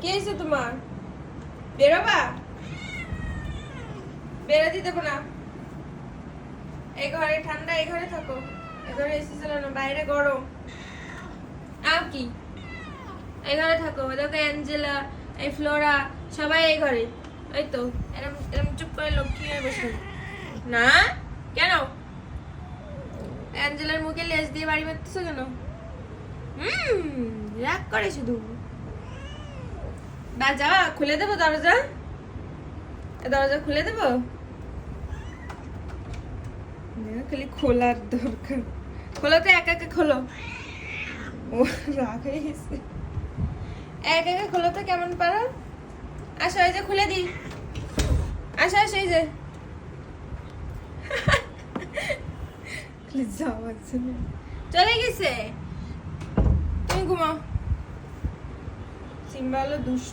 কি হয়েছে তোমার? বেরোবা? বেরোতে দেবো না। এই ঘরে ঠান্ডা, এই ঘরে থাকো। এই ঘরে এসি চালানো, বাইরে গরম। আর কি, এই ঘরে থাকো। দেখো অ্যাঞ্জেলা, এই ফ্লোরা, সবাই এই ঘরে। এই তো এরম এরম চুপ করে লক্ষ্মী হয়ে বসে। না কেন? অ্যাঞ্জেলার মুখে লেজ দিয়ে বাড়ি মারতেছো কেন? রাগ করে শুধু। বাজা খুলে দেবো দরজা? দরজা খুলে দেবো? খালি খোলার দরকার। খোলো তো, একা একা খোলো। ও রাগ হয়ে গেছে। একা একা খোলো তো, কেমন পারো? আসো, এই যে খুলে দিই। আসো আসো, এই যে চলে গেছে। তুমি ঘুমাও। সিম্বা হলো দুষ্ট।